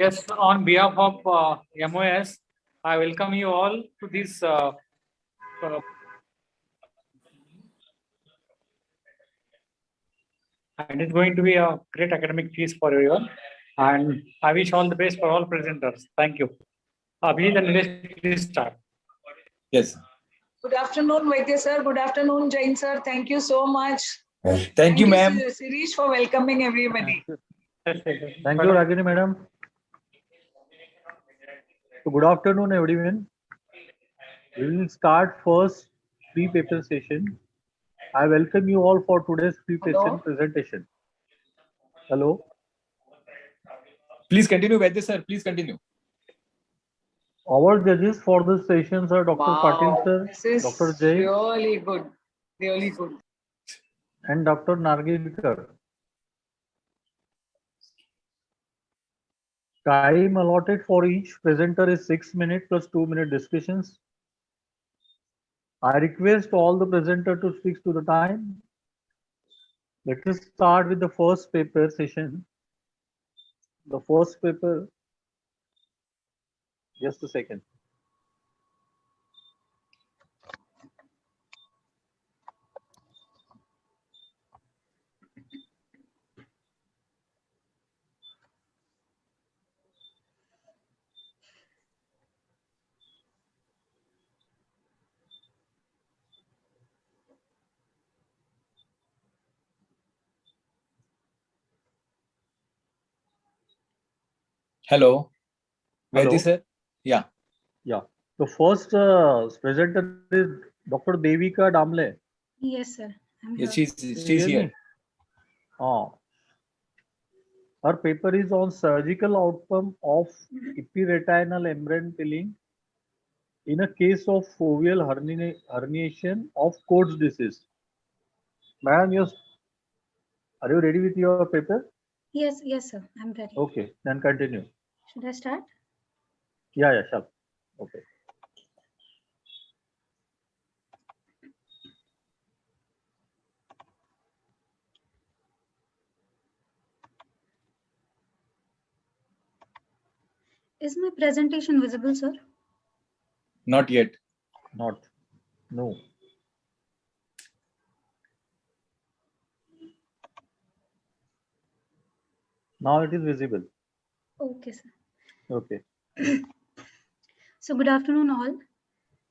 Yes, on behalf of MOS, I welcome you all to this. And it's going to be a great academic feast for everyone. And I wish all the best for all presenters. Thank you. Abhi, the Nilesh, please start. Yes. Good afternoon, Vaidya sir. Good afternoon, Jain sir. Thank you so much. Thank you, ma'am. Sirish, for welcoming everybody. Thank you, Ragini madam. So good afternoon, everyone. We will start first free paper session. I welcome you all for today's free paper presentation. Hello. Please continue, Vaidya sir. Please continue. Our judges for this sessions are Dr. Patil sir, This is Dr. Jay, really good. Really good. and Dr. Nargilkar. Time allotted for each presenter is 6 minutes plus 2-minute discussions. I request all the presenters to stick to the time. Let us start with the first paper session. The first paper, just a second. Hello. Vaidya Hello. sir. Yeah. Yeah. The first presenter is Dr. Devika Damle. Yes, sir. I'm Yes, here. she's Hear here. me? Her paper is on surgical outcome of epiretinal membrane peeling in a case of foveal herniation of Coats disease. Madam, are you ready with your paper? Yes, sir. I'm ready. Okay, then continue. Should I start? Yeah, sure. Okay. Is my presentation visible, sir? Not yet. Not. No. Now it is visible. Okay, sir. Okay. So good afternoon, all.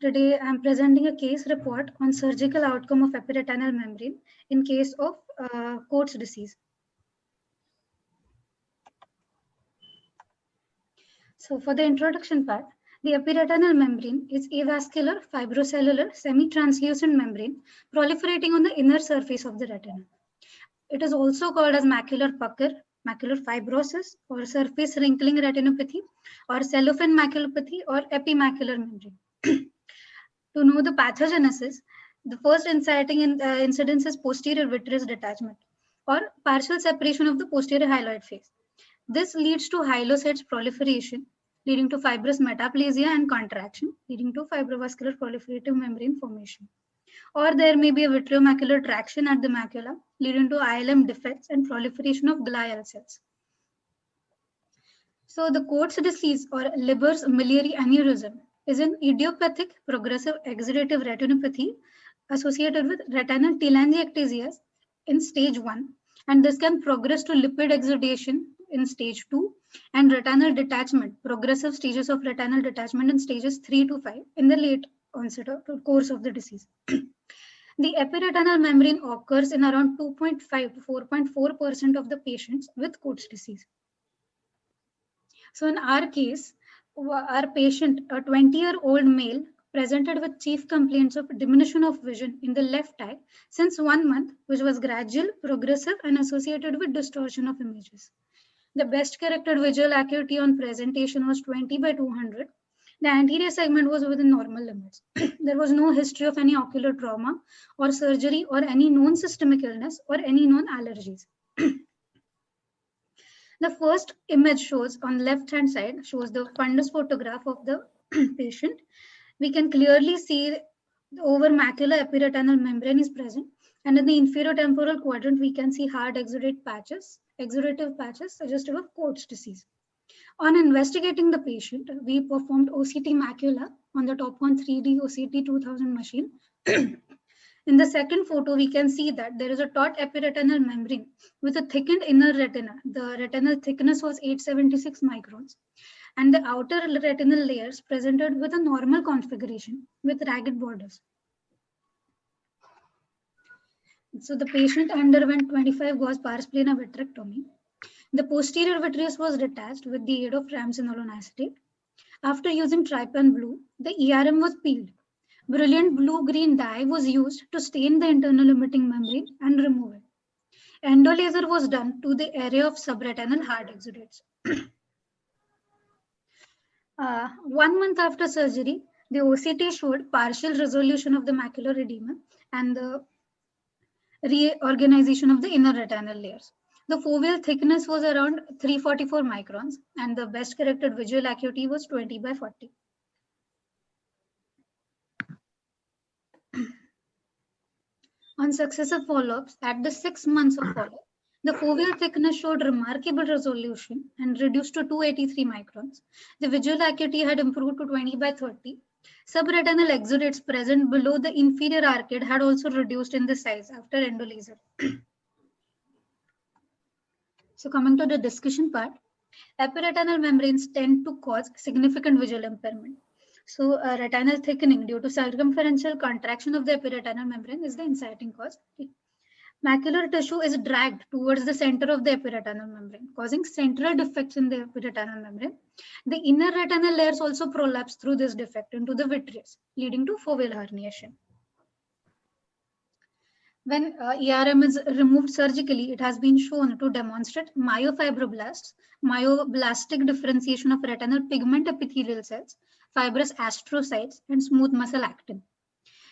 Today I'm presenting a case report on surgical outcome of epiretinal membrane in case of Coats disease. So for the introduction part, the epiretinal membrane is avascular, fibrocellular, semi-translucent membrane proliferating on the inner surface of the retina. It is also called as macular pucker, macular fibrosis, or surface wrinkling retinopathy, or cellophane maculopathy, or epimacular membrane. To know the pathogenesis, the first inciting incidence is posterior vitreous detachment, or partial separation of the posterior hyaloid face. This leads to hyocytes proliferation, leading to fibrous metaplasia and contraction, leading to fibrovascular proliferative membrane formation. Or there may be a vitreomacular traction at the macula, leading to ILM defects and proliferation of glial cells. So the Coats disease or Leber's miliary aneurysm is an idiopathic progressive exudative retinopathy associated with retinal telangiectasias in stage 1, and this can progress to lipid exudation in stage 2 and retinal detachment, progressive stages of retinal detachment in stages 3 to 5 in the late onset of course of the disease. The epiretinal membrane occurs in around 2.5 to 4.4% of the patients with Coats disease. So in our case, our patient, a 20-year-old male, presented with chief complaints of diminution of vision in the left eye since 1 month, which was gradual, progressive, and associated with distortion of images. The best corrected visual acuity on presentation was 20/200. The anterior segment was within normal limits. There was no history of any ocular trauma or surgery or any known systemic illness or any known allergies. The first image shows on left-hand side shows the fundus photograph of the patient. We can clearly see the over macular epiretinal membrane is present, and in the inferior temporal quadrant we can see hard exudative patches suggestive of Coats disease. On investigating the patient, we performed OCT macula on the Topcon 3D OCT 2000 machine. In the second photo, we can see that there is a taut epiretinal membrane with a thickened inner retina. The retinal thickness was 876 microns, and the outer retinal layers presented with a normal configuration with ragged borders. So the patient underwent 25 gauge pars plana vitrectomy. The posterior vitreous was detached with the aid of triamcinolone acetate. After using trypan blue, the ERM was peeled. Brilliant blue-green dye was used to stain the internal emitting membrane and remove it. Endolaser was done to the area of subretinal hard exudates. 1 month after surgery, the OCT showed partial resolution of the macular edema and the reorganization of the inner retinal layers. The foveal thickness was around 344 microns, and the best corrected visual acuity was 20/40. On successive follow-ups, at the 6 months of follow-up, the foveal thickness showed remarkable resolution and reduced to 283 microns. The visual acuity had improved to 20/30. Subretinal exudates present below the inferior arcade had also reduced in the size after endolaser. So coming to the discussion part, epiretinal membranes tend to cause significant visual impairment. So retinal thickening due to circumferential contraction of the epiretinal membrane is the inciting cause. Macular tissue is dragged towards the center of the epiretinal membrane, causing central defects in the epiretinal membrane. The inner retinal layers also prolapse through this defect into the vitreous, leading to foveal herniation. When ERM is removed surgically, it has been shown to demonstrate myofibroblasts, myoblastic differentiation of retinal pigment epithelial cells, fibrous astrocytes, and smooth muscle actin.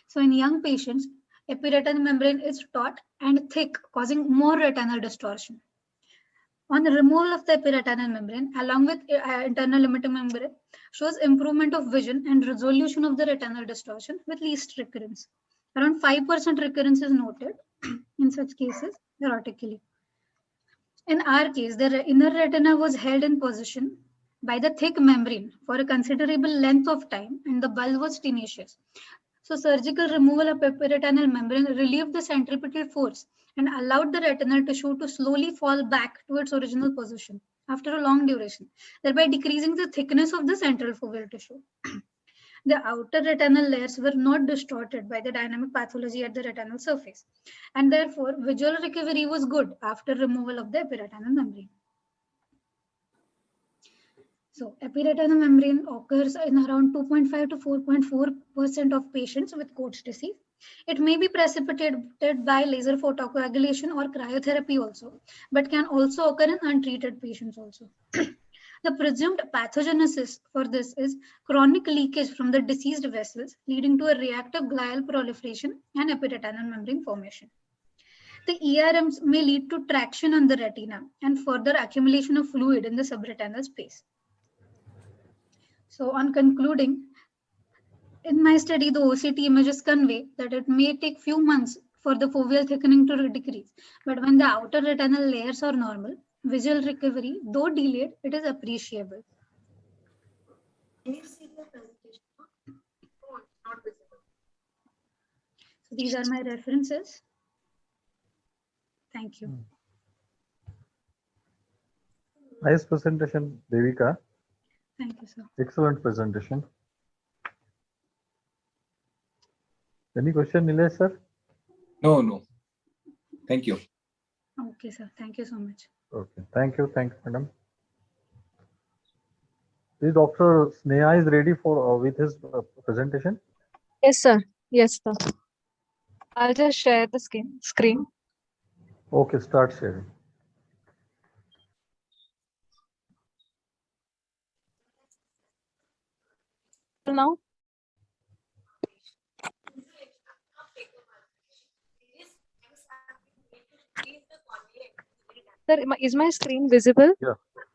So in young patients, epiretinal membrane is taut and thick, causing more retinal distortion. On the removal of the epiretinal membrane, along with internal emitting membrane, shows improvement of vision and resolution of the retinal distortion with least recurrence. Around 5% recurrence is noted in such cases erotically. In our case, the inner retina was held in position by the thick membrane for a considerable length of time, and the bulb was tenacious. So surgical removal of epiretinal membrane relieved the centripetal force and allowed the retinal tissue to slowly fall back to its original position after a long duration, thereby decreasing the thickness of the central foveal tissue. The outer retinal layers were not distorted by the dynamic pathology at the retinal surface, and therefore visual recovery was good after removal of the epiretinal membrane. So epiretinal membrane occurs in around 2.5 to 4.4% of patients with Coats disease. It may be precipitated by laser photocoagulation or cryotherapy also, but can also occur in untreated patients also. The presumed pathogenesis for this is chronic leakage from the diseased vessels, leading to a reactive glial proliferation and epiretinal membrane formation. The ERMs may lead to traction on the retina and further accumulation of fluid in the subretinal space. So on concluding, in my study, the OCT images convey that it may take few months for the foveal thickening to decrease, but when the outer retinal layers are normal, visual recovery, though delayed, it is appreciable. Can you see the presentation? Oh, it's not visible. So these are my references. Thank you. Nice presentation, Devika. Thank you, sir. Excellent presentation. Any question, Nilesh sir? No. Thank you. Okay, sir. Thank you so much. Okay, thank you, madam. Is Dr. Sneha is ready for with his presentation? Yes, sir. Yes, sir. I'll just share the screen. Okay, start sharing. Now, sir, is my screen visible?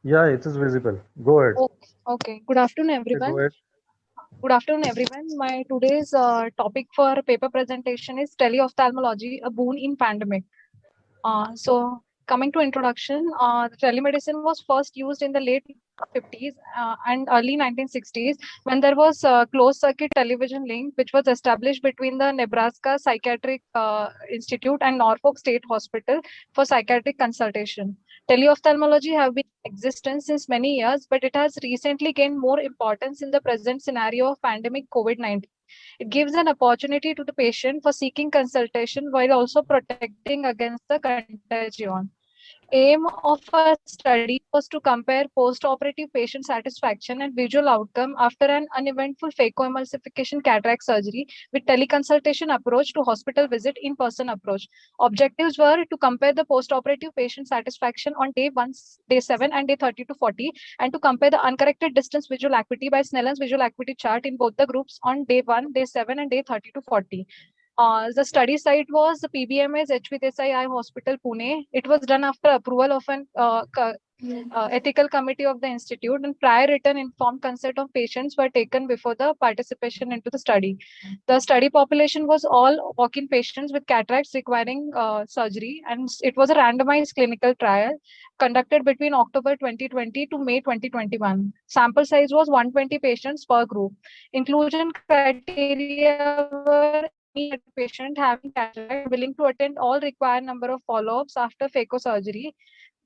Yeah, it is visible. Go ahead. Okay. Good afternoon, everyone. Go ahead. Good afternoon, everyone. My today's topic for paper presentation is teleophthalmology, a boon in pandemic. So coming to introduction, telemedicine was first used in the late 50s and early 1960s, when there was a closed circuit television link which was established between the Nebraska Psychiatric Institute and Norfolk State Hospital for psychiatric consultation. Teleophthalmology have been in existence since many years, but it has recently gained more importance in the present scenario of pandemic COVID-19. It gives an opportunity to the patient for seeking consultation while also protecting against the contagion. Aim of our study was to compare post-operative patient satisfaction and visual outcome after an uneventful phacoemulsification cataract surgery with teleconsultation approach to hospital visit in-person approach. Objectives were to compare the post-operative patient satisfaction on day 1, day 7 and day 30 to 40, and to compare the uncorrected distance visual acuity by Snellen's visual acuity chart in both the groups on day 1, day 7 and day 30 to 40. The study site was the PBMS HV Desai Eye Hospital, Pune. It was done after approval of an ethical committee of the institute, and prior written informed consent of patients were taken before the participation into the study. The study population was all walk-in patients with cataracts requiring surgery, and it was a randomized clinical trial conducted between October 2020 to May 2021. Sample size was 120 patients per group. Inclusion criteria were any patient having cataract willing to attend all required number of follow-ups after phaco surgery.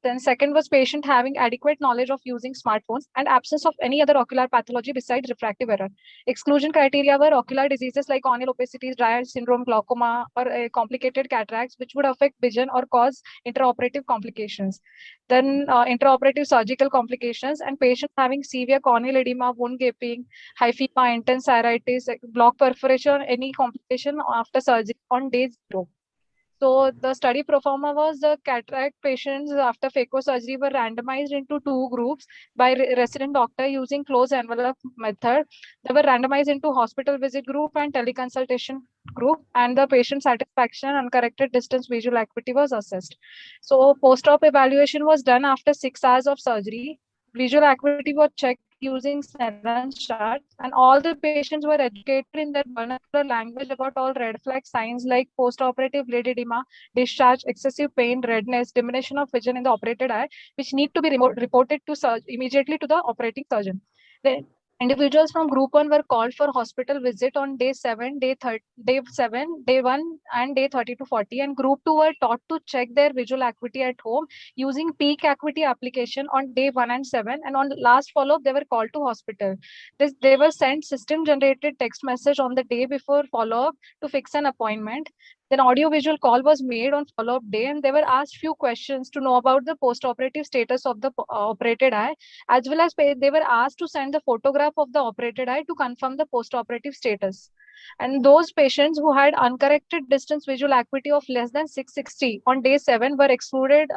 Then second was patient having adequate knowledge of using smartphones and absence of any other ocular pathology besides refractive error. Exclusion criteria were ocular diseases like corneal opacity, dry eye syndrome, glaucoma, or complicated cataracts, which would affect vision or cause intraoperative complications. Then intraoperative surgical complications, and patients having severe corneal edema, wound gaping, hyphema, intense iritis, block perforation, or any complication after surgery on day 0. So the study proforma was the cataract patients after phaco surgery were randomized into 2 groups by resident doctor using closed envelope method. They were randomized into hospital visit group and teleconsultation group, and the patient satisfaction and uncorrected distance visual acuity was assessed. So post-op evaluation was done after 6 hours of surgery. Visual acuity was checked using Snellen's chart, and all the patients were educated in their vernacular language about all red flag signs like post-operative lid edema, discharge, excessive pain, redness, diminution of vision in the operated eye, which need to be reported to immediately to the operating surgeon. The individuals from group 1 were called for hospital visit on day 7, day 7, day 1, and day 30 to 40, and group 2 were taught to check their visual acuity at home using peak acuity application on day 1 and 7, and on last follow-up they were called to hospital. They were sent system generated text message on the day before follow-up to fix an appointment. Then audio visual call was made on follow-up day, and they were asked few questions to know about the post-operative status of the operated eye, as well as they were asked to send the photograph of the operated eye to confirm the post-operative status. And those patients who had uncorrected distance visual acuity of less than 660 on day 7 were excluded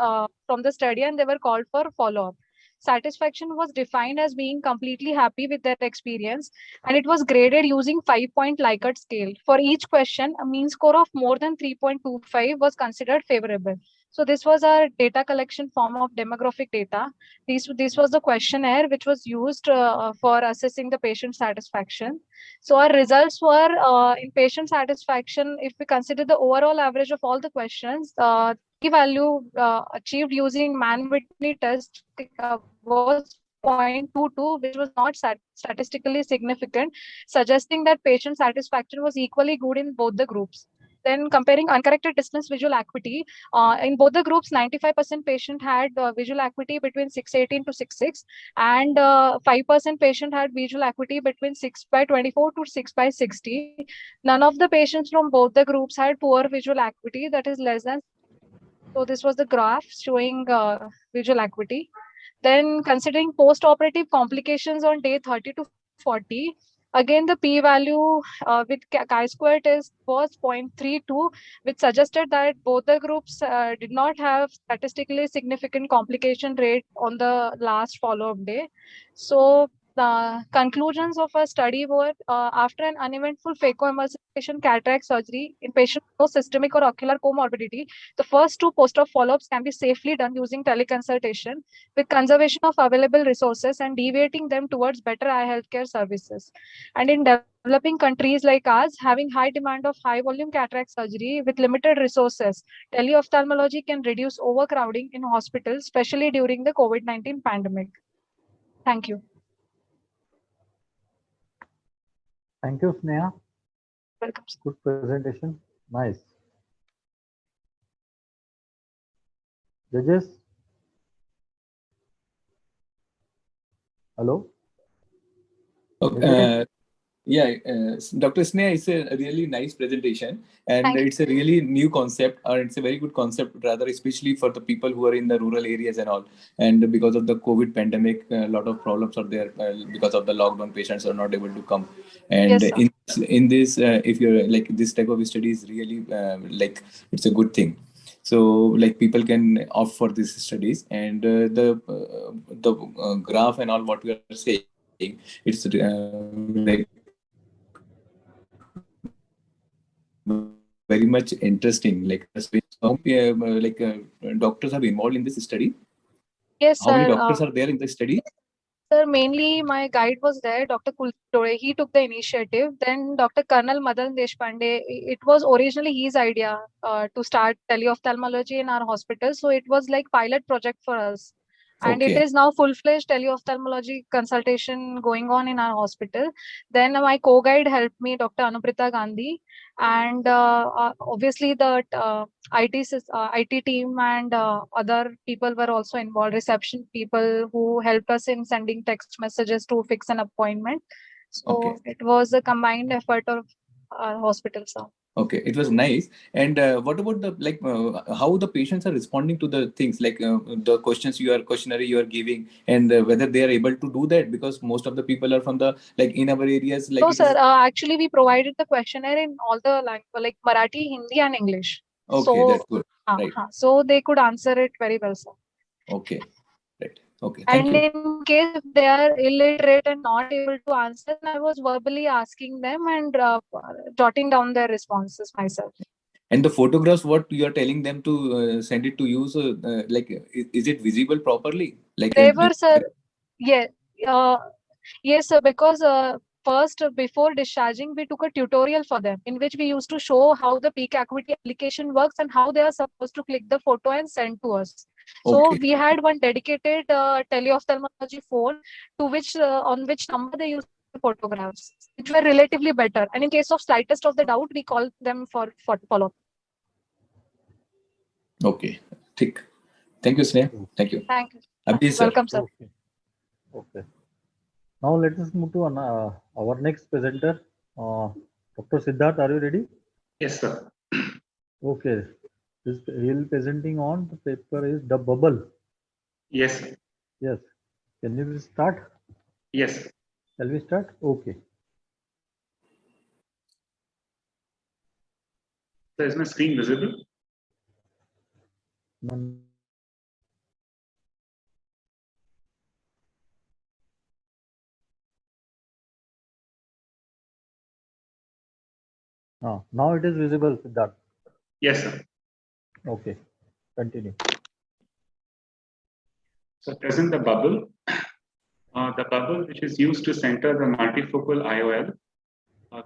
from the study, and they were called for follow-up. Satisfaction was defined as being completely happy with their experience, and it was graded using 5-point Likert scale. For each question, a mean score of more than 3.25 was considered favorable. So this was our data collection form of demographic data. This was the questionnaire which was used for assessing the patient satisfaction. So our results were in patient satisfaction, if we consider the overall average of all the questions, p-value achieved using Mann-Whitney test was 0.22, which was not statistically significant, suggesting that patient satisfaction was equally good in both the groups. Then comparing uncorrected distance visual acuity, in both the groups, 95% patient had visual acuity between 618 to 66, and 5% patient had visual acuity between 6/24 to 6/60. None of the patients from both the groups had poor visual acuity, that is less than. So this was the graph showing visual acuity. Then considering post-operative complications on day 30 to 40, again the p-value with chi-square test was 0.32, which suggested that both the groups did not have statistically significant complication rate on the last follow-up day. So the conclusions of our study were after an uneventful phacoemulsification cataract surgery in patients with no systemic or ocular comorbidity, the first 2 post-op follow-ups can be safely done using teleconsultation with conservation of available resources and deviating them towards better eye healthcare services. And in developing countries like ours, having high demand of high volume cataract surgery with limited resources, teleophthalmology can reduce overcrowding in hospitals, especially during the COVID-19 pandemic. Thank you. Thank you, Sneha. Welcome, sir. Good presentation. Nice. Judges? Hello? Okay. Dr. Sneha, it's a really nice presentation, and Thank you. it's a really new concept, or it's a very good concept, rather, especially for the people who are in the rural areas and all. And because of the COVID pandemic, a lot of problems are there because of the lockdown. Patients are not able to come, and Yes, sir. in this, if you're like this type of study is really like it's a good thing. So like people can opt for these studies, and the graph and all what we are saying, it's like very much interesting. Like doctors have involved in this study. Yes, How many sir. doctors are there in the study? Sir, mainly my guide was there, Dr. Kultore. He took the initiative. Then Dr. Colonel Madan Deshpande, it was originally his idea to start teleophthalmology in our hospital. So it was like pilot project for us. And it Okay. is now full-fledged teleophthalmology consultation going on in our hospital. Then my co-guide helped me, Dr. Anuprita Gandhi. And obviously the IT team and other people were also involved, reception people who helped us in sending text messages to fix an appointment. So Okay. it was a combined effort of our hospital staff. Okay, it was nice. And what about the how the patients are responding to the things, like the questionnaire you are giving, and whether they are able to do that, because most of the people are from the like in our areas like No, it sir. is. Actually, we provided the questionnaire in all the language, like Marathi, Hindi, and English. Okay, that's good. Right. So they could answer it very well, sir. Okay, right. Okay, thank And you. in case if they are illiterate and not able to answer, then I was verbally asking them and jotting down their responses myself. And the photographs, what you are telling them to send it to you, so like is it visible properly? Like They were, sir. Yes, yes, sir. Because first, before discharging, we took a tutorial for them in which we used to show how the peak acuity application works and how they are supposed to click the photo and send to us. So Okay. we had one dedicated teleophthalmology phone to which on which number they used photographs, which were relatively better. And in case of slightest of the doubt, we called them for follow-up. Okay. Thick. Thank you, Sneha. Thank you. Thank you. Abhi, sir. Welcome, sir. Okay. Okay. Now let us move to our next presenter. Dr. Siddharth, are you ready? Yes, sir. Okay. This he will presenting on the paper is the bubble. Yes, sir. Yes. Can you start? Yes. Shall we start? Okay. So is my screen visible? Now it is visible, Siddharth. Yes, sir. Okay. Continue. So present the bubble. The bubble which is used to center the multifocal IOL.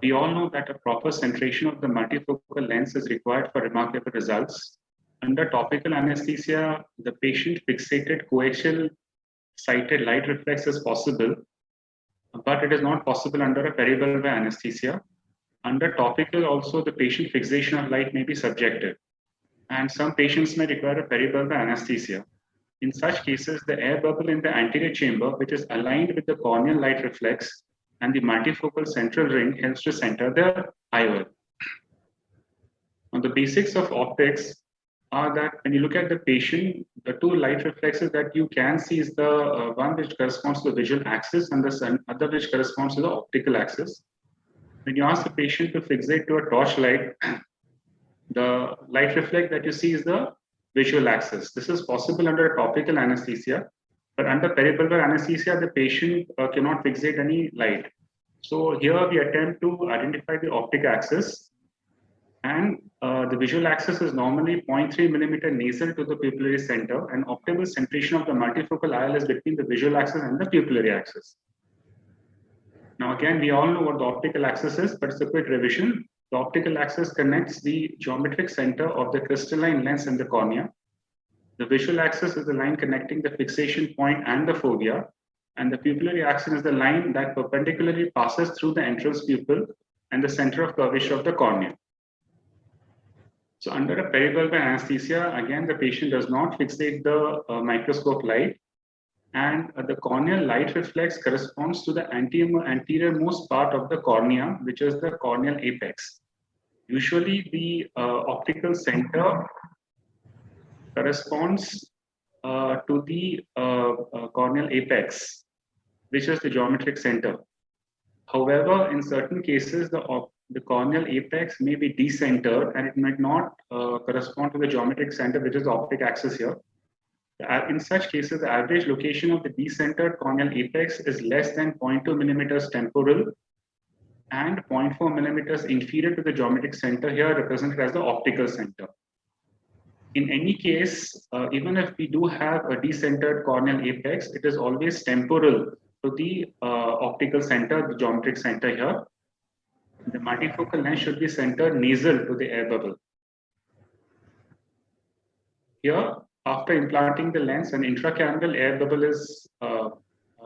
We all know that a proper centration of the multifocal lens is required for remarkable results. Under topical anesthesia, the patient fixated coaxial sighted light reflex is possible, but it is not possible under a peribulbar anesthesia. Under topical also, the patient fixation of light may be subjective, and some patients may require a peribulbar anesthesia. In such cases, the air bubble in the anterior chamber, which is aligned with the corneal light reflex and the multifocal central ring, helps to center the IOL. Now, the basics of optics are that when you look at the patient, the two light reflexes that you can see is the one which corresponds to the visual axis and the other which corresponds to the optical axis. When you ask the patient to fixate to a torchlight, the light reflex that you see is the visual axis. This is possible under a topical anesthesia, but under peribulbar anesthesia, the patient cannot fixate any light. So here we attempt to identify the optic axis, and the visual axis is normally 0.3 millimeter nasal to the pupillary center, and optimal centration of the multifocal IOL is between the visual axis and the pupillary axis. Now again, we all know what the optical axis is, but it's a quick revision. The optical axis connects the geometric center of the crystalline lens and the cornea. The visual axis is the line connecting the fixation point and the fovea. And the pupillary axis is the line that perpendicularly passes through the entrance pupil and the center of curvature of the cornea. So under a peribulbar anesthesia, again, the patient does not fixate the microscope light, and the corneal light reflex corresponds to the anterior-most part of the cornea, which is the corneal apex. Usually the optical center corresponds to the corneal apex, which is the geometric center. However, in certain cases, the corneal apex may be decentered and it might not correspond to the geometric center, which is the optic axis here. In such cases, the average location of the decentered corneal apex is less than 0.2 millimeters temporal and 0.4 millimeters inferior to the geometric center, here represented as the optical center. In any case, even if we do have a decentered corneal apex, it is always temporal to the optical center, the geometric center here. The multifocal lens should be centered nasal to the air bubble. Here, after implanting the lens, an intracameral air bubble is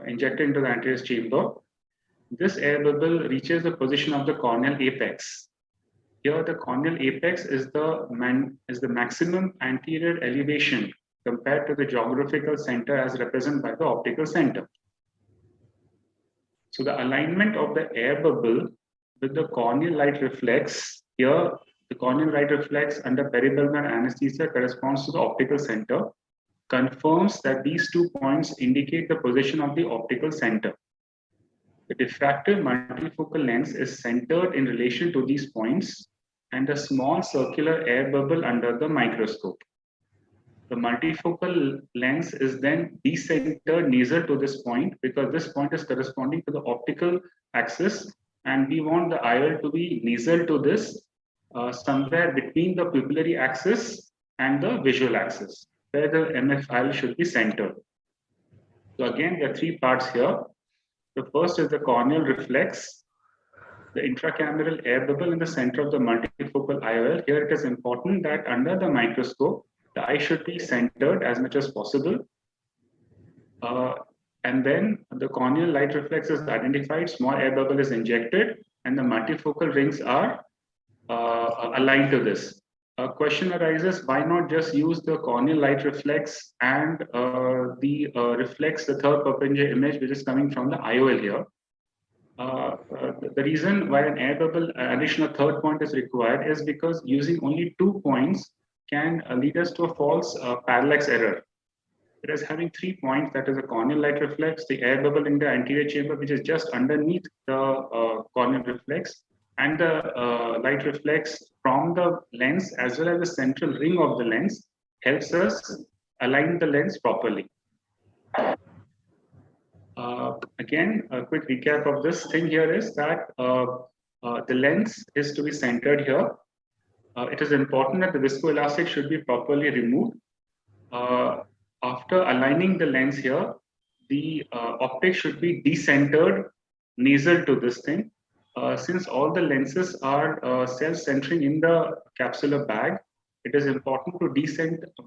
injected into the anterior chamber. This air bubble reaches the position of the corneal apex. Here, the corneal apex is the maximum anterior elevation compared to the geographical center as represented by the optical center. So the alignment of the air bubble with the corneal light reflex, here the corneal light reflex under peribulbar anesthesia corresponds to the optical center, confirms that these 2 points indicate the position of the optical center. The diffractive multifocal lens is centered in relation to these points and a small circular air bubble under the microscope. The multifocal lens is then decentered nasal to this point because this point is corresponding to the optical axis, and we want the IOL to be nasal to this, somewhere between the pupillary axis and the visual axis, where the MFIOL should be centered. So again, there are 3 parts here. The first is the corneal reflex, the intracameral air bubble in the center of the multifocal IOL. Here it is important that under the microscope, the eye should be centered as much as possible. And then the corneal light reflex is identified, small air bubble is injected, and the multifocal rings are aligned to this. A question arises, why not just use the corneal light reflex and the reflex, the third perpendicular image, which is coming from the IOL here? The reason why an air bubble additional third point is required is because using only 2 points can lead us to a false parallax error. Whereas having 3 points, that is a corneal light reflex, the air bubble in the anterior chamber, which is just underneath the corneal reflex, and the light reflex from the lens as well as the central ring of the lens, helps us align the lens properly. Again, a quick recap of this thing here is that the lens is to be centered here. It is important that the viscoelastic should be properly removed. After aligning the lens here, the optic should be decentered nasal to this thing. Since all the lenses are self-centering in the capsular bag, it is important to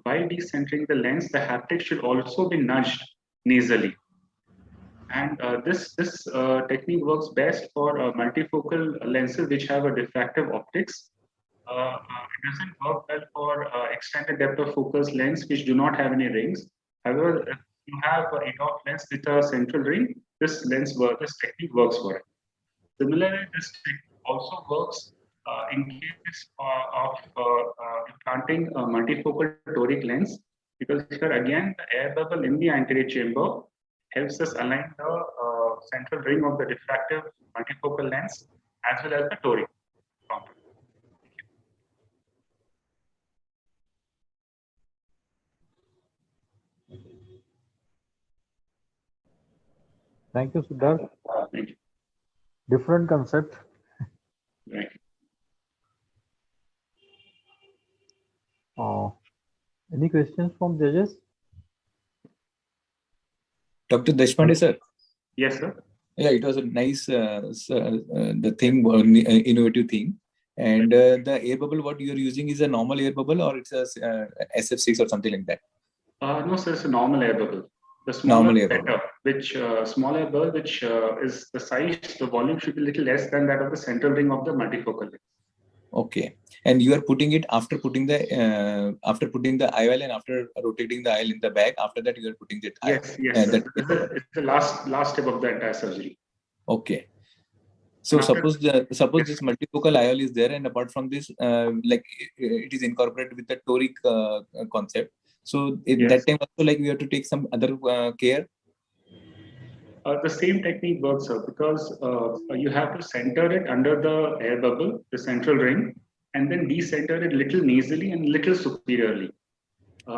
by decentering the lens, the haptic should also be nudged nasally. And this technique works best for multifocal lenses which have a diffractive optics. It doesn't work well for extended depth of focus lens which do not have any rings. However, if you have an EDOF lens with a central ring, this technique works for it. Similarly, this technique also works in case of implanting a multifocal toric lens, because here again the air bubble in the anterior chamber helps us align the central ring of the diffractive multifocal lens as well as the toric component. Thank you, Siddharth. Thank you. Different concept. Right. Any questions from judges? Dr. Deshpande, sir. Yes, sir. Yeah, it was a nice, the thing, innovative thing. And the air bubble, what you're using is a normal air bubble or it's a SF6 or something like that? No, sir, it's a normal air bubble. The smaller Normal the air better, which smaller bulb, which is the size, the volume should be a little less than that of the central ring of the multifocal lens. Okay. And you are putting it after putting the IOL and after rotating the IOL in the back. After that, you are putting it. Yes, yes, sir. It's the last step of the entire surgery. Okay. So And after- suppose yes. this multifocal IOL is there, and apart from this, like it is incorporated with the toric concept. So in Yes. that time also, like we have to take some other care. The same technique works, sir, because you have to center it under the air bubble, the central ring, and then decenter it little nasally and little superiorly.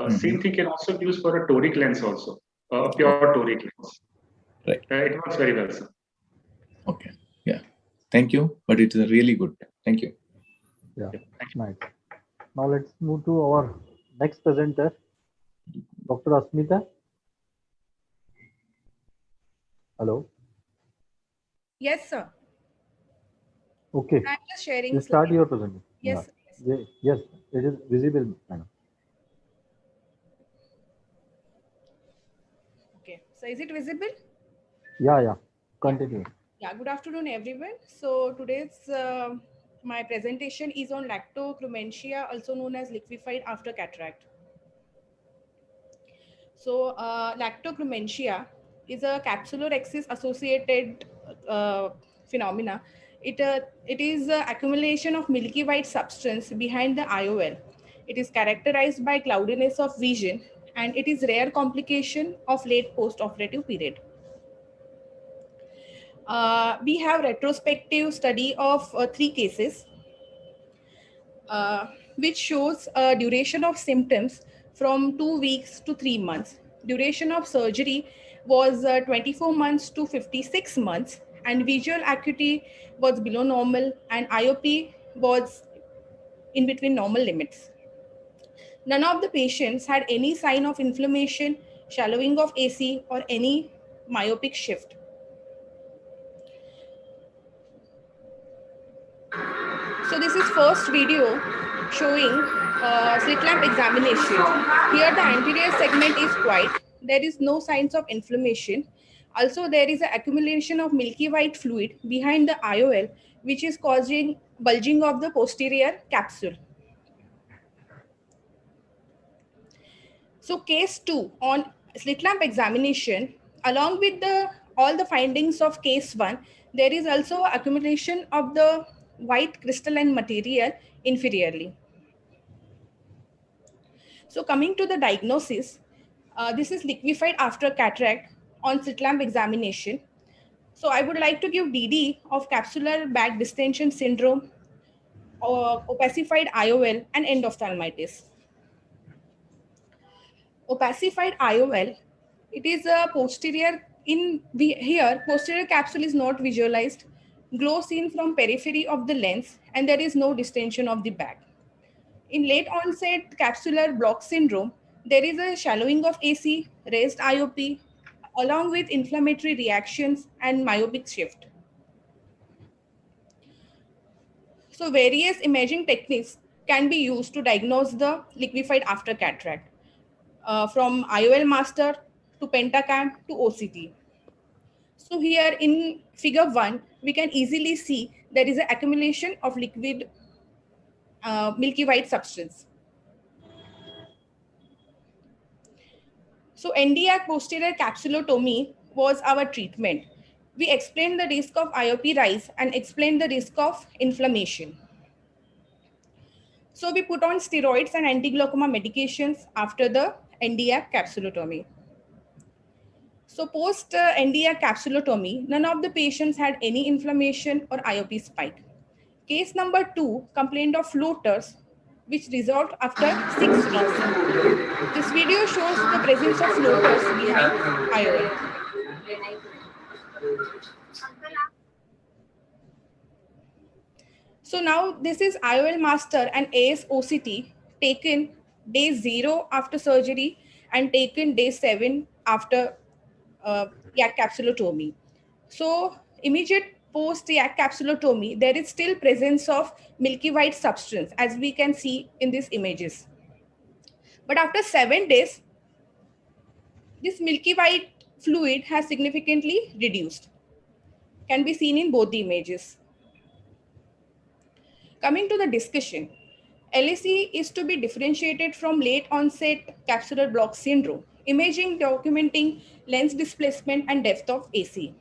Same thing can also be used for a toric lens also, a pure toric lens. Right. It works very well, sir. Okay. Yeah. Thank you. But it's really good. Thank you. Yeah, nice. Now let's move to our next presenter, Dr. Asmita. Hello. Yes, sir. Okay. I'm just sharing. You start slide. your presentation. Yes. Yeah. Yes, it is visible, madam. Okay. So is it visible? Yeah. Continue. Yeah. Good afternoon, everyone. So today's my presentation is on lactocrumentia, also known as liquefied after cataract. So lactocrumentia is a capsulorhexis associated phenomena. It is accumulation of milky white substance behind the IOL. It is characterized by cloudiness of vision, and it is rare complication of late post-operative period. We have retrospective study of 3 cases, which shows a duration of symptoms from 2 weeks to 3 months. Duration of surgery was 24 months to 56 months, and visual acuity was below normal, and IOP was in between normal limits. None of the patients had any sign of inflammation, shallowing of AC, or any myopic shift. So this is first video showing slit lamp examination. Here the anterior segment is white. There is no signs of inflammation. Also, there is an accumulation of milky white fluid behind the IOL, which is causing bulging of the posterior capsule. So case 2 on slit lamp examination, along with all the findings of case 1, there is also accumulation of the white crystalline material inferiorly. So coming to the diagnosis, this is liquefied after cataract on slit lamp examination. So I would like to give DD of capsular bag distension syndrome, or opacified IOL, and endophthalmitis. Opacified IOL, it is a posterior, here posterior capsule is not visualized, glow seen from periphery of the lens, and there is no distension of the bag. In late onset capsular block syndrome, there is a shallowing of AC, raised IOP, along with inflammatory reactions and myopic shift. So various imaging techniques can be used to diagnose the liquefied after cataract, from IOL master to pentacam to OCT. So here in figure 1, we can easily see there is an accumulation of liquid milky white substance. So Nd:YAG posterior capsulotomy was our treatment. We explained the risk of IOP rise and explained the risk of inflammation. So we put on steroids and anti-glaucoma medications after the Nd:YAG capsulotomy. So post Nd:YAG capsulotomy, none of the patients had any inflammation or IOP spike. Case number 2 complained of floaters, which resolved after 6 weeks. This video shows the presence of floaters behind IOL. So now this is IOL master and AS OCT taken day 0 after surgery and taken day 7 after YAG capsulotomy. So immediate post YAG capsulotomy, there is still presence of milky white substance, as we can see in these images. But after 7 days, this milky white fluid has significantly reduced. Can be seen in both the images. Coming to the discussion, LAC is to be differentiated from late onset capsular block syndrome, imaging documenting lens displacement and depth of AC.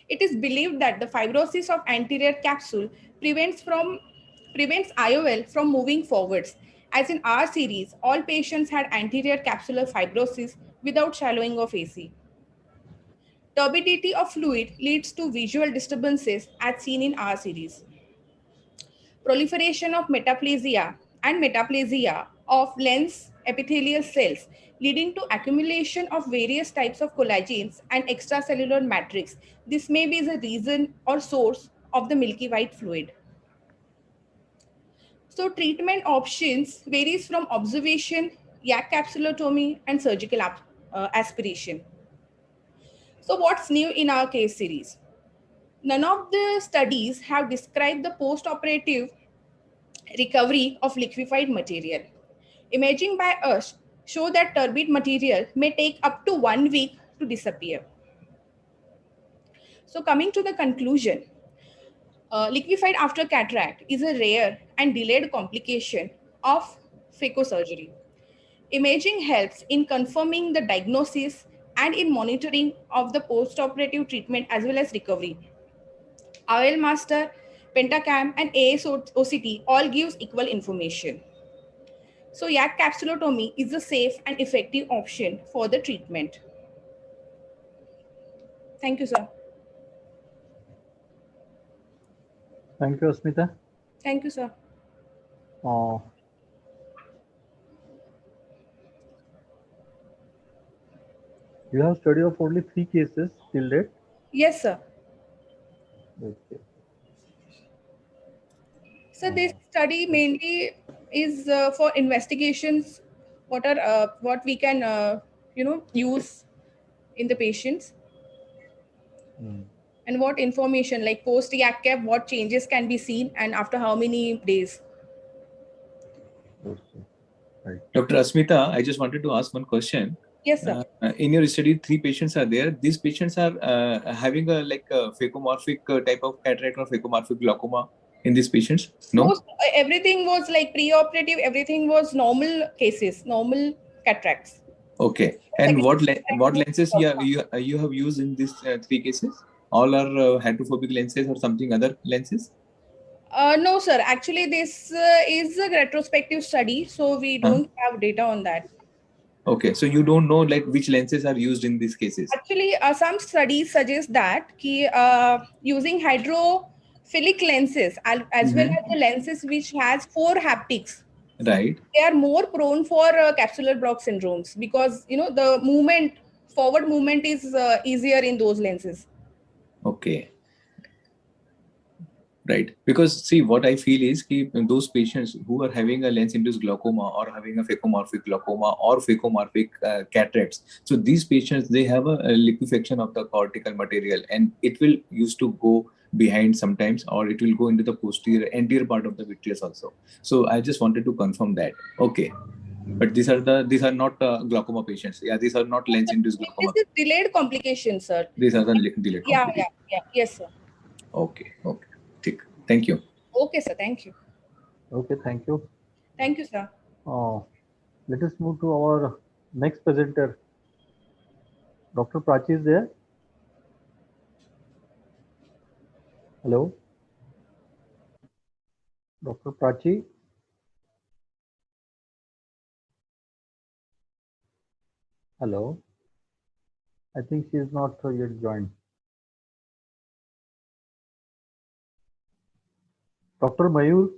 It is believed that the fibrosis of anterior capsule prevents IOL from moving forwards. As in our series, all patients had anterior capsular fibrosis without shallowing of AC. Turbidity of fluid leads to visual disturbances as seen in our series. Proliferation of metaplasia and metaplasia of lens epithelial cells leading to accumulation of various types of collagens and extracellular matrix. This may be the reason or source of the milky white fluid. So treatment options varies from observation, YAG capsulotomy, and surgical aspiration. So what's new in our case series? None of the studies have described the post-operative recovery of liquefied material. Imaging by us show that turbid material may take up to 1 week to disappear. So coming to the conclusion, liquefied after cataract is a rare and delayed complication of phacosurgery. Imaging helps in confirming the diagnosis and in monitoring of the post-operative treatment as well as recovery. IOL Master, Pentacam, and ASOCT all gives equal information. So YAG capsulotomy is a safe and effective option for the treatment. Thank you, sir. Thank you, Asmita. Thank you, sir. You have study of only 3 cases till date? Yes, sir. Okay. So this study mainly is for investigations. What we can use in the patients, and what information like post YAG cap, what changes can be seen, and after how many days. Okay. Right. Dr. Asmita, I just wanted to ask one question. Yes, sir. In your study, 3 patients are there. These patients are having a phacomorphic type of cataract or phacomorphic glaucoma in these patients? No? Everything was like pre-operative. Everything was normal cases, normal cataracts. Okay. And what lenses you have used in these 3 cases? All are hydrophobic lenses or something other lenses? No, sir. Actually, this is a retrospective study, so we don't have data on that. Okay, so you don't know like which lenses are used in these cases? Actually, some studies suggest that using hydrophilic lenses as well as the lenses which has 4 haptics, right, they are more prone for capsular block syndromes because the forward movement is easier in those lenses. Okay. Right, because see what I feel is those patients who are having a lens-induced glaucoma or having a phacomorphic glaucoma or phacomorphic cataracts, so these patients, they have a liquefaction of the cortical material and it will used to go behind sometimes, or it will go into the anterior part of the vitreous also. So I just wanted to confirm that. Okay, but these are not glaucoma patients. Yeah, these are not lens-induced glaucoma. This is delayed complications, sir. These are the delayed complications. Yeah. Yes, sir. Okay. Thank you. Okay, sir. Thank you. Okay, thank you. Thank you, sir. Let us move to our next presenter. Dr. Prachi is there? Hello? Dr. Prachi? Hello? I think she is not yet joined. Dr. Mayur?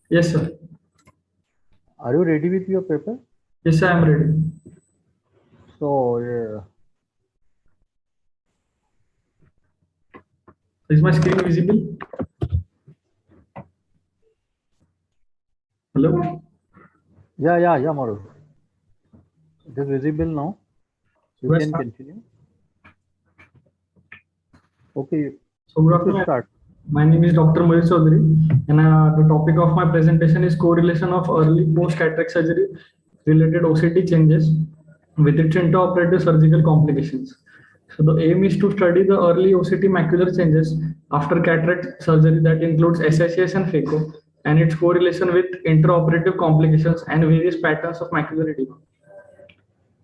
Yes, sir. Are you ready with your paper? Yes, I am ready. So, Is my screen visible? Hello? yeah, Maru. It is visible now. You Yes, can sir. continue. Okay, So, good you afternoon. start. My name is Dr. Mayur Chaudhary, and the topic of my presentation is correlation of early post-cataract surgery related OCT changes. with its intraoperative surgical complications. So the aim is to study the early OCT macular changes after cataract surgery that includes SICS and phaco and its correlation with intraoperative complications and various patterns of macular edema.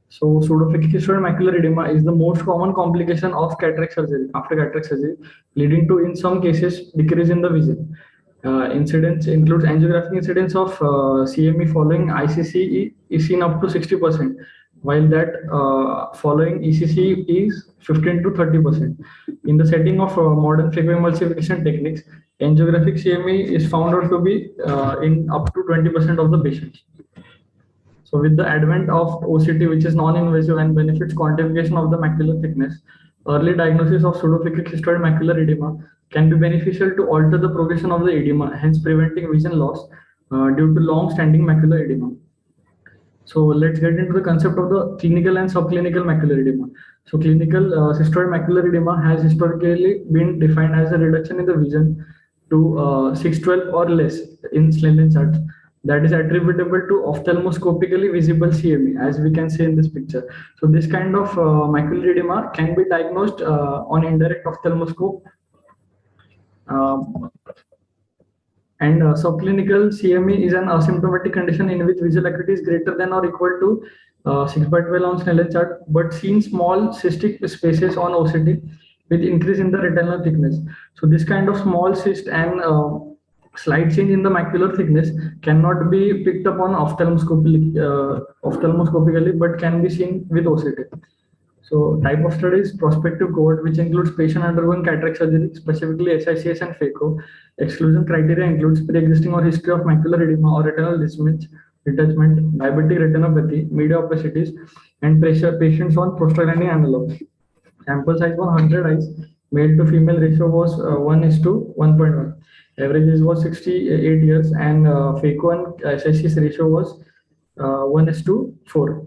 So pseudophakic cystoid macular edema is the most common complication of cataract surgery after cataract surgery, leading to, in some cases, decrease in the vision. Incidence includes angiographic incidence of CME following ICC is seen up to 60%, while that following ECC is 15 to 30%. In the setting of modern phacoemulsification techniques, angiographic CME is found out to be in up to 20% of the patients. So with the advent of OCT, which is non-invasive and benefits quantification of the macular thickness, early diagnosis of pseudophakic cystoid macular edema can be beneficial to alter the progression of the edema, hence preventing vision loss due to long-standing macular edema. So let's get into the concept of the clinical and subclinical macular edema. So clinical cystoid macular edema has historically been defined as a reduction in the vision to 612 or less in Snellen charts that is attributable to ophthalmoscopically visible CME, as we can see in this picture. So this kind of macular edema can be diagnosed on indirect ophthalmoscope. And subclinical CME is an asymptomatic condition in which visual acuity is greater than or equal to 6/12 on Snellen chart, but seen small cystic spaces on OCT with increase in the retinal thickness. So this kind of small cyst and slight change in the macular thickness cannot be picked up on ophthalmoscopically, but can be seen with OCT. So type of study is prospective cohort, which includes patient undergoing cataract surgery, specifically SICS and phaco. Exclusion criteria includes pre-existing or history of macular edema or retinal detachment, diabetic retinopathy, media opacities, and patients on prostaglandin analogs. Sample size 100 eyes, male to female ratio was 1:1.1. Average age was 68 years, and phaco and SICS ratio was 1:4.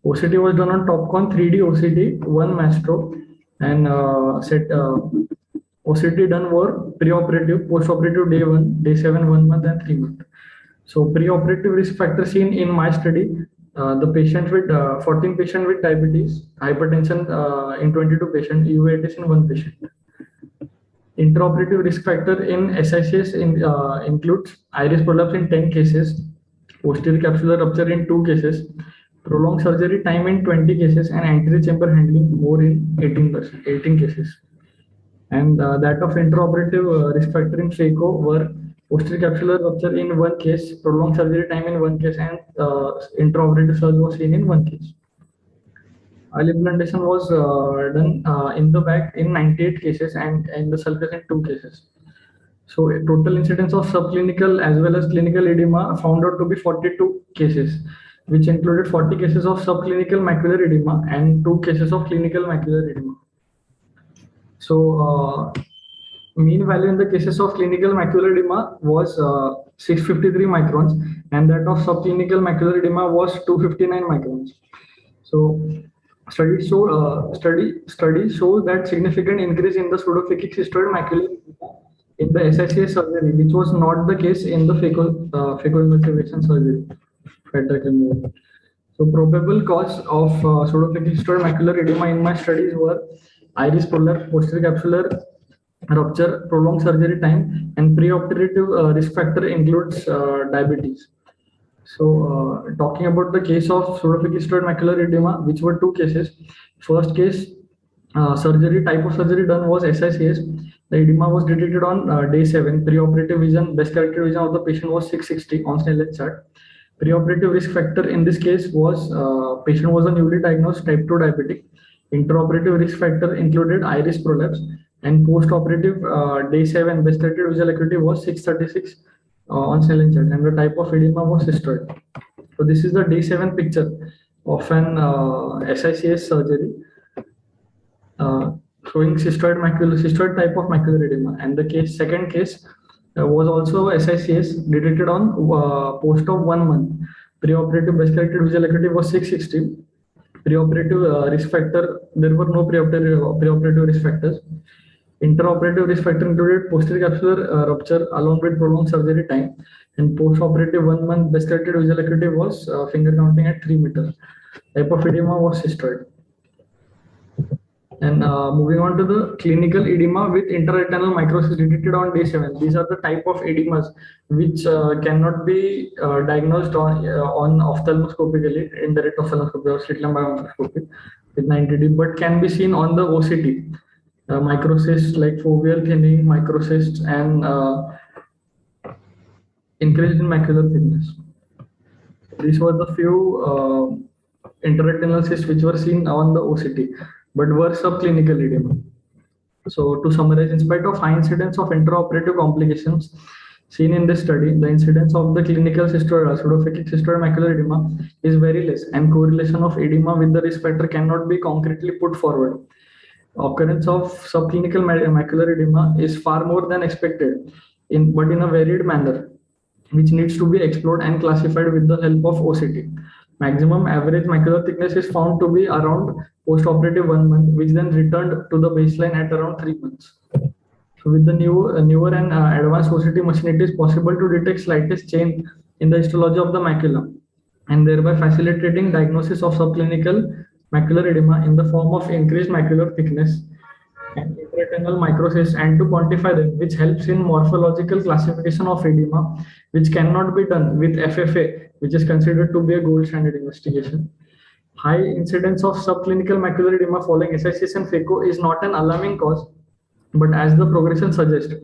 OCT was done on TopCon 3D OCT, 1 Mastro, and OCT done were preoperative, postoperative day 1, day 7, 1 month, and 3 months. So preoperative risk factor seen in my study, the patient with 14 patient with diabetes, hypertension in 22 patients, uveitis in 1 patient. Intraoperative risk factor in SICS includes iris prolapse in 10 cases, posterior capsular rupture in 2 cases, prolonged surgery time in 20 cases, and anterior chamber handling more in 18 cases. And that of intraoperative risk factor in phaco were posterior capsular rupture in 1 case, prolonged surgery time in 1 case, and intraoperative surgery was seen in 1 case. Eye implantation was done in the back in 98 cases and in the sulcus in 2 cases. So total incidence of subclinical as well as clinical edema found out to be 42 cases, which included 40 cases of subclinical macular edema and 2 cases of clinical macular edema. So mean value in the cases of clinical macular edema was 653 microns, and that of subclinical macular edema was 259 microns. So studies show that significant increase in the pseudophakic cystoid macular edema in the SICS surgery, which was not the case in the phacoemulsification surgery. So probable cause of pseudophakic cystoid macular edema in my studies were iris prolapse, posterior capsular rupture, prolonged surgery time, and preoperative risk factor includes diabetes. So talking about the case of pseudophakic cystoid macular edema, which were 2 cases. First case, surgery type of surgery done was SICS. The edema was detected on day 7. Preoperative vision, best corrected vision of the patient was 660 on Snellen chart. Preoperative risk factor in this case was patient was a newly diagnosed type 2 diabetic. Intraoperative risk factor included iris prolapse, and postoperative day 7 best corrected visual acuity was 636 on Snellen chart, and the type of edema was cystoid. So this is the day 7 picture of an SICS surgery showing cystoid type of macular edema, and the second case was also SICS detected on post of 1 month. Preoperative best corrected visual acuity was 660. Preoperative risk factor, there were no preoperative risk factors. Intraoperative risk factor included posterior capsular rupture along with prolonged surgery time, and postoperative 1 month best corrected visual acuity was finger counting at 3 meters. type of edema was cystoid. And moving on to the clinical edema with intraretinal microcyst detected on day 7. These are the type of edemas which cannot be diagnosed on ophthalmoscopically, indirect ophthalmoscopy or slit lamp microscopy with 90D, but can be seen on the OCT. Microcysts like foveal thinning, microcysts, and increase in macular thickness. These were the few intraretinal cysts which were seen on the OCT, but were subclinical edema. So to summarize, in spite of high incidence of intraoperative complications seen in this study, the incidence of the clinical cystoid, pseudophakic cystoid macular edema is very less, and correlation of edema with the risk factor cannot be concretely put forward. Occurrence of subclinical macular edema is far more than expected, but in a varied manner, which needs to be explored and classified with the help of OCT. Maximum average macular thickness is found to be around post-operative 1 month, which then returned to the baseline at around 3 months. So with the newer and advanced OCT machine, it is possible to detect slightest change in the histology of the macula, and thereby facilitating diagnosis of subclinical macular edema in the form of increased macular thickness and intraretinal microcysts, and to quantify them, which helps in morphological classification of edema, which cannot be done with FFA, which is considered to be a gold standard investigation. High incidence of subclinical macular edema following SICS and phaco is not an alarming cause, but as the progression suggests,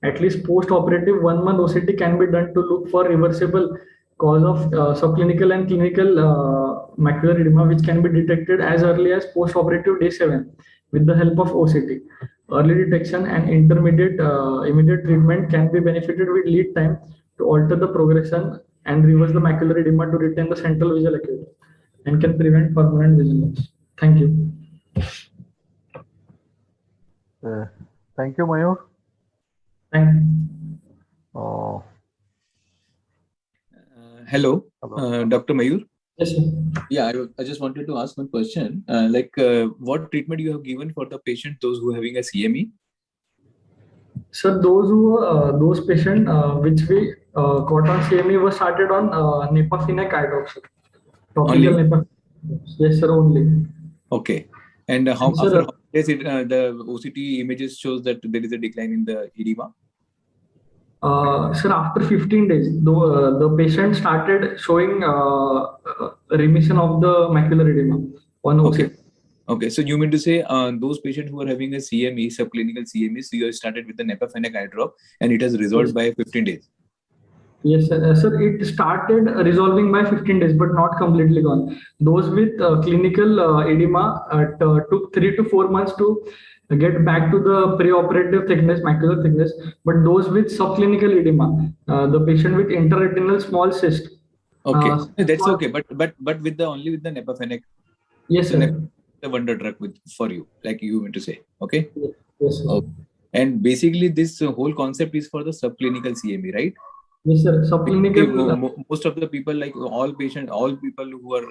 at least post-operative 1 month OCT can be done to look for reversible cause of subclinical and clinical macular edema, which can be detected as early as post-operative day 7 with the help of OCT. Early detection and immediate treatment can be benefited with lead time to alter the progression and reverse the macular edema to retain the central visual acuity, and can prevent permanent vision loss. Thank you. Thank you, Mayur. Thank you. Hello, Hello. Dr. Mayur. Yes, sir. Yeah, I just wanted to ask one question. What treatment you have given for the patient, those who are having a CME? So those patients which we got on CME were started on Nepafenec eye drops. Topical Only? Nepafenec. Yes, sir, only. Okay. And how Sir, after how days the OCT images shows that there is a decline in the edema? Sir, after 15 days, the patient started showing remission of the macular edema on OCT. Okay. Okay, so you mean to say those patients who are having a CME, subclinical CME, so you have started with the Nepafenec eye drop and it has resolved Yes. by 15 days? Yes, sir. Sir, it started resolving by 15 days, but not completely gone. Those with clinical edema took 3 to 4 months to get back to the pre-operative thickness, macular thickness. But those with subclinical edema, the patient with intraretinal small cyst. Okay, that's okay. But with the only with the Nepafenec, Yes, so sir. the wonder drug for you, like you meant to say. Okay. Yes, sir. Okay. And basically, this whole concept is for the subclinical CME, right? Yes, sir. Subclinical. Most of the people, like all people who are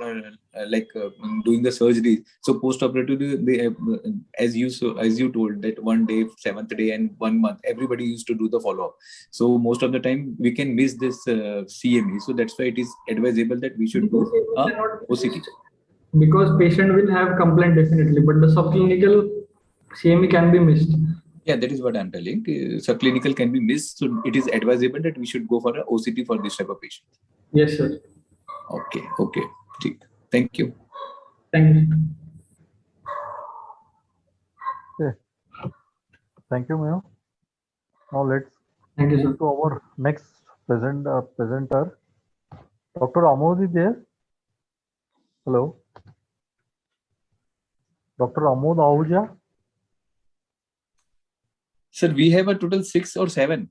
doing the surgery. So post-operatively, they as you told that 1 day, 7th day, and 1 month, everybody used to do the follow-up. So most of the time we can miss this CME. So that's why it is advisable that we should do OCT. Because patient will have complaint definitely, but the subclinical CME can be missed. Yeah, that is what I'm telling. Subclinical can be missed, so it is advisable that we should go for an OCT for this type of patient. Yes, sir. Okay. Thank you. Thank you. Okay. Thank you, Mayur. Now let's Thank you, sir. move to our next presenter. Dr. Amod is there? Hello. Dr. Amod Ahuja? Sir, we have a total 6 or 7.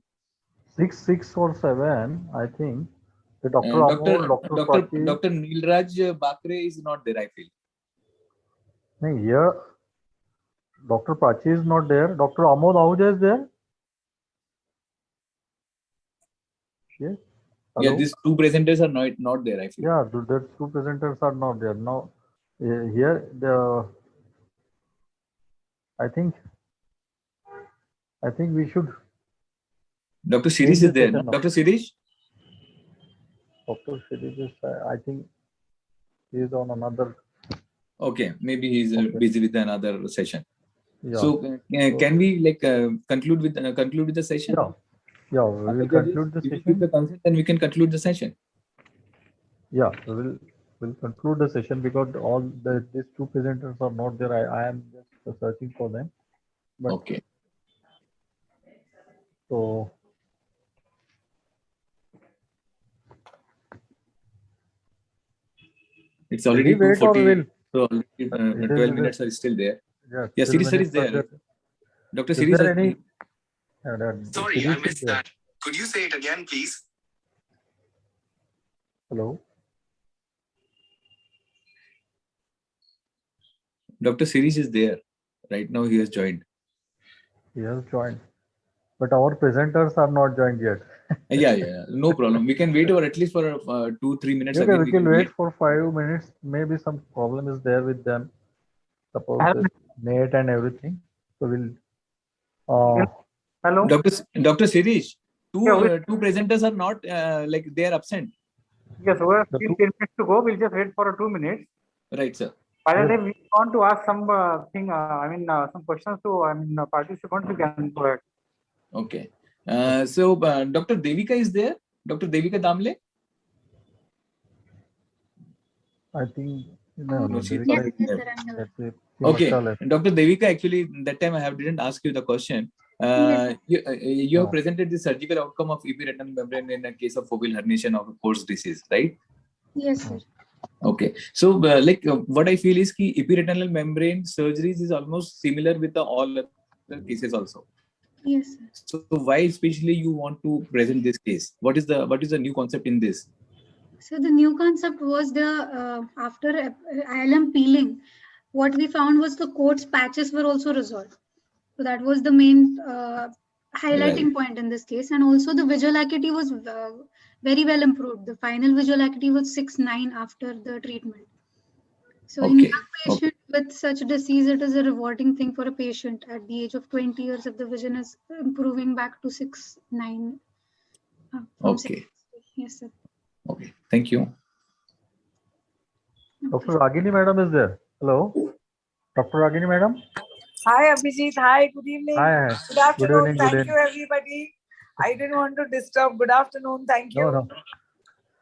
6 or 7, I think. The Dr. Dr. Amod, Dr. Neelraj Bakre is not there, I feel. No, here Dr. Prachi is not there. Dr. Amod Ahuja is there? Yes. Yeah, Hello? these two presenters are not there, I feel. Yeah, the two presenters are not there. Now, here I think we should. Dr. Shirish is there. No? Dr. Shirish? Dr. Shirish is, I think He is on another. Okay, maybe he's Okay. busy with another session. Yeah. So can we like conclude with the session? Yeah. Yeah. We will Judges, conclude the if you give session. the consent, then we can conclude the session. Yeah. We'll conclude the session because these two presenters are not there. I am just searching for them. But Okay. so It's already will we wait or 2:40. will? So already, 12 minutes are still there. Yeah, still Siri sir is minutes are there. Dr. Is Siri there sir. any? Sorry, Siri I is missed there. that. Could you say it again, please? Hello. Dr. Sirish is there. Right now he has joined. He has joined, but our presenters are not joined yet. Yeah. No problem. We can wait or at least for 2-3 minutes. Okay, again. we can wait for 5 minutes. Maybe some problem is there with them. Suppose the net and everything. So we'll. Hello. Dr. Sirish, Yeah, two presenters are not like they are absent. Yes, we have The still two- 10 minutes to go. We'll just wait for 2 minutes. Right, sir. By the Yes. time we want to ask some some questions to participants, we can go ahead. Okay. So Dr. Devika is there. Dr. Devika Damle. I think. No, No, she's Devika Yes, not is- yes, there. sir, I'm there. let's say she must Okay, have left. Dr. Devika, actually, that time I didn't ask you the question. You have No. presented the surgical outcome of epiretinal membrane in a case of foveal herniation of a course disease, right? Yes, sir. Okay, so what I feel is ki epiretinal membrane surgeries is almost similar with all other cases also. Yes, sir. So why especially you want to present this case? What is the new concept in this? So the new concept was the after ILM peeling, what we found was the Coates patches were also resolved. So that was the main highlighting point in this case, and also the visual acuity was very well improved. The final visual acuity was 6.9 after the treatment. So in Okay. young patient with such disease, it is a rewarding thing for a patient at the age of 20 years if the vision is improving back to 6.9. From Okay. 6. Yes, sir. Okay. Thank you. Dr. Ragini madam is there. Hello. Dr. Ragini madam. Hi, Abhijit. Hi, good evening. Hi. Good afternoon. evening, good Thank you, everybody. I didn't want to disturb. Good afternoon. Thank you. No.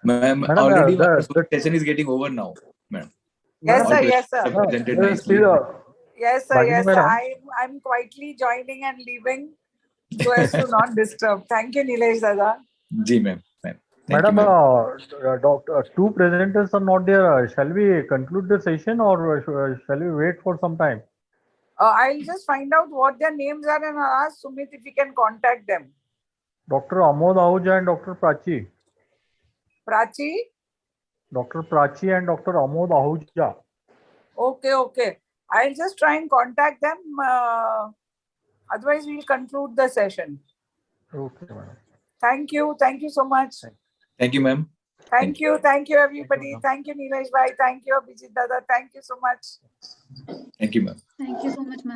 Ma'am, Madam, already the- our the- session is getting over now, ma'am. Yes, All sir. questions Yes, sir. are presented No, nicely. Yes, sir. Ragini Yes, sir. madam. I'm quietly joining and leaving so as to not disturb. Thank you, Nilesh Dada. Ji, ma'am. Thank Madam, you, ma'am. doctor, two presenters are not there. Shall we conclude the session or shall we wait for some time? I'll just find out what their names are and I'll ask Sumit if he can contact them. Dr. Amod Ahuja and Dr. Prachi. Prachi? Dr. Prachi and Dr. Amod Ahuja. Okay. I'll just try and contact them. Otherwise, we'll conclude the session. Okay, madam. Thank you. Thank you so much. Thank you, ma'am. Thank you. Thank you, everybody. ma'am. Thank you, Nilesh Bhai. Thank you, Abhijit Dada. Thank you so much. Thank you, ma'am. Thank you so much, ma'am.